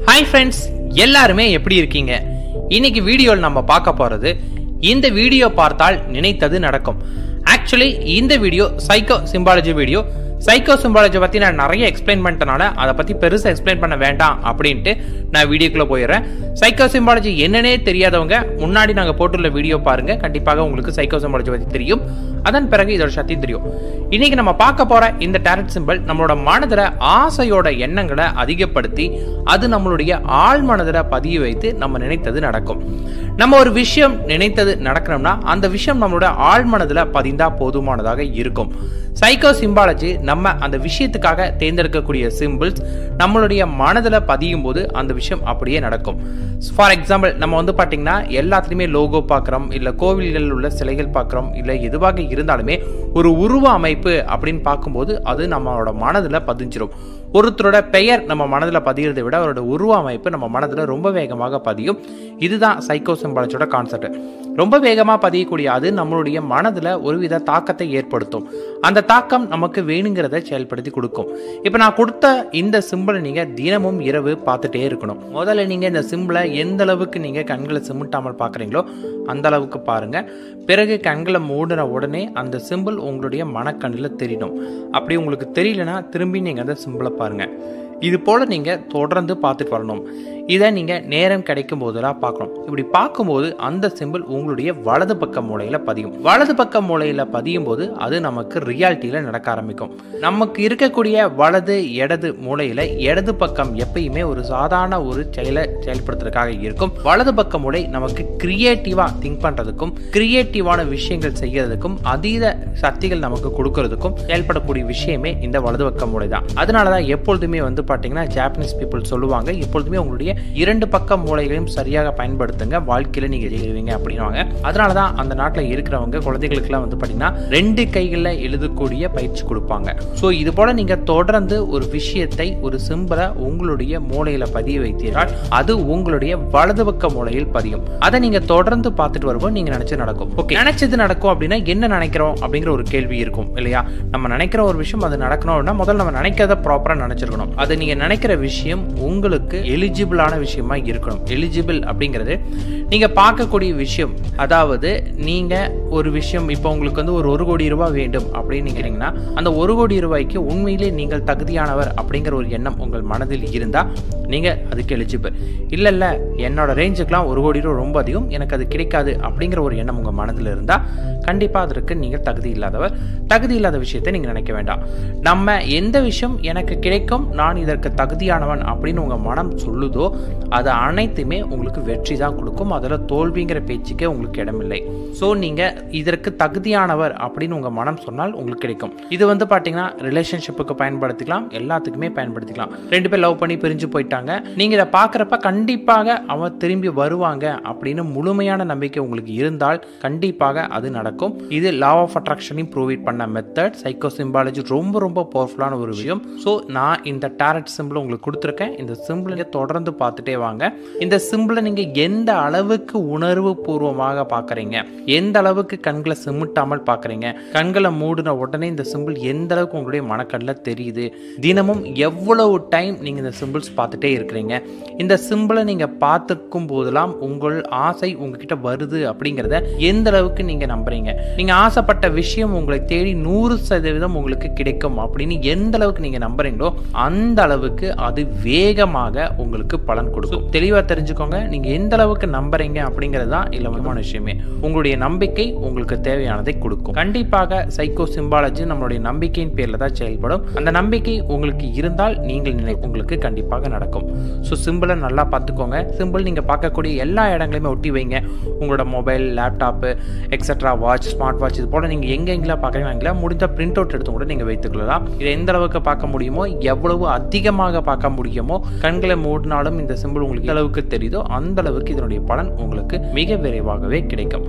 Hi friends, எல்லாருமே எப்படி இருக்கீங்க? இன்னைக்கு வீடியோல நம்ம பார்க்க போறது இந்த வீடியோ பார்த்தால் நினைத்தது நடக்கும். Actually இந்த video psycho symbology video. Psycho symbology பத்தி நான் நிறைய எக்ஸ்பிளைன் பண்ணிட்டனால அதை பத்தி பெருசா எக்ஸ்பிளைன் பண்ண வேண்டாம் அப்படின்ட்டு நான் வீடியோக்குள்ள போயிடுறேன். சைக்கோ சிம்பாலஜி என்னன்னே தெரியாதவங்க முன்னாடி நாங்க போட்டுள்ள வீடியோ பாருங்க, கண்டிப்பாக உங்களுக்கு சைக்கோ சிம்பாலஜி பத்தி தெரியும். அதன் பிறகு இதோட சக்தி தெரியும். இன்னைக்கு நம்ம பார்க்க போற இந்த டாரட் சிம்பல் நம்மளோட மனதுல ஆசையோட எண்ணங்களை அதிகப்படுத்தி அது நம்மளுடைய ஆழ் மனதுல பதிய வைத்து நம்ம நினைத்தது நடக்கும். நம்ம ஒரு விஷயம் நினைத்தது நடக்கணும்னா அந்த விஷயம் நம்மளோட ஆழ் மனதுல பதிந்தா போதுமானதாக இருக்கும். சைக்கோ சிம்பாலஜி நம்ம அந்த விஷயத்துக்காக தேர்ந்தெடுக்கக்கூடிய சிம்பிள்ஸ் நம்மளுடைய மனதுல பதியும் போது அந்த விஷயம் அப்படியே நடக்கும். ஃபார் எக்ஸாம்பிள் நம்ம பாத்தீங்கன்னா எல்லாத்துலயுமே லோகோ பார்க்கிறோம், இல்ல கோவில்களில் உள்ள சிலைகள் பார்க்கிறோம், இல்ல எதுவாக இருந்தாலுமே ஒரு உருவ அமைப்பு அப்படின்னு பார்க்கும்போது அது நம்மளோட மனதுல பதிஞ்சிடும். ஒருத்தரோட பெயர் நம்ம மனதுல பதிகிறதை விட அவரோட உருவ அமைப்பு நம்ம மனதுல ரொம்ப வேகமாக பதியும். இதுதான் சைக்கோ சிம்பாலஜியோட கான்செப்ட். ரொம்ப வேகமா பதியக்கூடிய அது நம்மளுடைய மனதுல ஒருவித தாக்கத்தை ஏற்படுத்தும். அந்த தாக்கம் நமக்கு வேணுங்கிறத செயல்படுத்தி கொடுக்கும். இப்ப நான் கொடுத்த இந்த சிம்பிளை நீங்க தினமும் இரவு பார்த்துட்டே இருக்கணும். முதல்ல நீங்க இந்த சிம்பிளை எந்த அளவுக்கு நீங்க கண்களை சிமிட்டாமல் பாக்குறீங்களோ அந்த அளவுக்கு பாருங்க. பிறகு கண்களை மூடின உடனே அந்த சிம்பிள் உங்களுடைய மனக்கண்ணில் தெரியணும். அப்படி உங்களுக்கு தெரியலனா திரும்பி நீங்க அந்த சிம்பிளை பாருங்க. இது போல நீங்க தொடர்ந்து பார்த்துட்டு வரணும். இதை நீங்க நேரம் கிடைக்கும் போதெல்லாம் பார்க்கணும். இப்படி பார்க்கும்போது அந்த சிம்பிள் உங்களுடைய வலது பக்க மூளையில பதியும். வலது பக்க மூளையில பதியும் போது அது நமக்கு ரியாலிட்டியில நடக்க ஆரம்பிக்கும். நமக்கு இருக்கக்கூடிய வலது இடது மூளையில இடது பக்கம் எப்பயுமே ஒரு சாதாரண ஒரு செயல்படுத்துறதுக்காக இருக்கும். வலது பக்க மூளை நமக்கு கிரியேட்டிவா திங்க் பண்றதுக்கும் கிரியேட்டிவான விஷயங்கள் செய்யறதுக்கும் அதீத சக்திகள் நமக்கு கொடுக்கறதுக்கும் செயல்படக்கூடிய விஷயமே இந்த வலது பக்க மூளை தான். அதனாலதான் எப்பொழுதுமே பாத்தீங்கன்னா ஜாப்பனீஸ் பீப்புள் சொல்லுவாங்க, எப்பொழுதுமே உங்களுடைய இரண்டு பக்க மூளைகளையும் சரியாக பயன்படுத்துங்க, வாழ்க்கையில நீங்க ஜெயிடுவீங்க அப்படின்னுவாங்க. அதனாலதான் அந்த நாட்டில் இருக்கிறவங்க குழந்தைகளுக்கு எல்லாம் பாத்தீங்கன்னா ரெண்டு கைகள்ல எழுதக்கூடிய பயிற்சி கொடுப்பாங்க. சோ இது போல நீங்க தொடர்ந்து ஒரு விஷயத்தை ஒரு சிம்பலை உங்களுடைய மூளையில பதிய வைத்தீர்கள், அது உங்களுடைய வலது பக்க மூளையில் பதியும். அதை நீங்க தொடர்ந்து பார்த்துட்டு வரும்போது நீங்க நினைச்சது நடக்கும். ஓகே, நினைச்சது நடக்கும் அப்படின்னா என்ன நினைக்கிறோம் அப்படிங்கிற ஒரு கேள்வி இருக்கும் இல்லையா? நம்ம நினைக்கிற ஒரு விஷயம் அது நடக்கணும் அப்படின்னா முதல்ல நம்ம நினைக்கிறத ப்ராப்பரா நினைச்சிருக்கணும். அது நீங்க நினைக்கிற விஷயம் உங்களுக்கு எலிஜிபிளான விஷயமா இருக்கணும். எலிஜிபிள் அப்படிங்கிறது நீங்க பார்க்கக்கூடிய விஷயம். அதாவது நீங்க ஒரு விஷயம் இப்போ உங்களுக்கு ஒரு 1 கோடி ரூபாய் வேண்டும் அப்படின்னு நினைக்கிறீங்கன்னா அந்த 1 கோடி ரூபாய்க்கு உண்மையிலே நீங்கள் தகுதியானவர் அப்படிங்கிற ஒரு எண்ணம் உங்கள் மனதில் இருந்தா நீங்க அதுக்கு எலிஜிபிள். இல்ல என்னோட ரேஞ்சுக்கெல்லாம் 1 கோடி ரூபாய் ரொம்ப அதிகம், எனக்கு அது கிடைக்காது அப்படிங்கிற ஒரு எண்ணம் உங்க மனதில் இருந்தா கண்டிப்பா அதற்கு நீங்கள் தகுதி இல்லாதவர். தகுதி இல்லாத விஷயத்தை நீங்க நினைக்க வேண்டாம். நம்ம எந்த விஷயம் எனக்கு கிடைக்கும், நான் இதற்கு தகுதியானவன் அப்படின்னு உங்க மனம் சொல்லுதோ அது அனைத்துமே உங்களுக்கு வெற்றி தான் கொடுக்கும். அதில் தோல்விங்கிற பேச்சுக்கே உங்களுக்கு இடமில்லை. ஸோ நீங்க இதற்கு தகுதியானவர் அப்படின்னு உங்க மனம் சொன்னால் உங்களுக்கு கிடைக்கும். இது பாத்தீங்கன்னா ரிலேஷன்ஷிப்புக்கு பயன்படுத்திக்கலாம், எல்லாத்துக்குமே பயன்படுத்திக்கலாம். 2 பேர் லவ் பண்ணி பிரிஞ்சு போயிட்டாங்க, நீங்க இதை பாக்குறப்ப கண்டிப்பாக அவன் திரும்பி வருவாங்க அப்படின்னு முழுமையான நம்பிக்கை உங்களுக்கு இருந்தால் கண்டிப்பாக அது நடக்கும். இது லா ஆஃப் அட்ராக்ஷனையும் ப்ரூவ் பண்ண மெத்தட். சைக்கோ சிம்பாலஜி ரொம்ப ரொம்ப பவர்ஃபுல்லான ஒரு விஷயம். ஸோ நான் இந்த டாரட் சிம்பிள் உங்களுக்கு கொடுத்துருக்கேன். இந்த சிம்பிள் நீங்க தொடர்ந்து பார்த்துட்டே வாங்க. இந்த சிம்பிளை நீங்க எந்த அளவுக்கு உணர்வு பூர்வமாக பாக்குறீங்க, எந்த அளவுக்கு கண்களை சிமிட்டாமல் பாக்குறீங்க, கண்களை மூடின உடனே இந்த சிம்பிள் எந்த அளவுக்கு உங்களுடைய மனக்கண்ணில் தெரியுது, தினமும் எவ்வளவு டைம் நீங்க இந்த சிம்பிள்ஸ் பார்த்துட்டே இருக்கிறீங்க, இந்த சிம்பிளை நீங்க பார்த்துக்கும் போதெல்லாம் உங்கள் ஆசை உங்ககிட்ட வருது அப்படிங்கிறத எந்த அளவுக்கு நீங்க நம்புறீங்க, நீங்க ஆசைப்பட்ட விஷயம் உங்களை தேடி 100% உங்களுக்கு கிடைக்கும் அப்படின்னு எந்த அளவுக்கு நீங்க நம்புறீங்களோ அந்த அளவுக்கு அது வேகமாக உங்களுக்கு பலன் கொடுக்கும். தெளிவா தெரிஞ்சுக்கோங்க, நீங்க எந்த அளவுக்கு நம்புறீங்க அப்படிங்கிறது தான் இலவசமான விஷயமே. உங்களுடைய நம்பிக்கை உங்களுக்கு தேவையானதை கொடுக்கும். கண்டிப்பாக சைக்கோ சிம்பாலஜி நம்மளுடைய நம்பிக்கையின் பேர்ல தான் செயல்படும். அந்த நம்பிக்கை உங்களுக்கு இருந்தால் நீங்கள் உங்களுக்கு கண்டிப்பாக நடக்கும். ஸோ சிம்பிளை நல்லா பார்த்துக்கோங்க. சிம்பிள் நீங்க பார்க்கக்கூடிய எல்லா இடங்களையுமே ஒட்டி வைங்க. உங்களோட mobile, laptop, etcetera, watch, smart watch, இது போல நீங்க எங்கெங்கெல்லாம் பார்க்குறீங்களா முடிஞ்ச பிரிண்ட் அவுட் எடுத்து கூட நீங்க வைத்துக்கலாம். இதை எந்த அளவுக்கு பார்க்க முடியுமோ, எவ்வளவு அதிகமாக பார்க்க முடியுமோ, கண்களை மூடினாலும் இந்த சிம்பிள் உங்களுக்கு அளவுக்கு தெரியுதோ அந்த அளவுக்கு இதனுடைய பலன் உங்களுக்கு மிக விரைவாகவே கிடைக்கும்.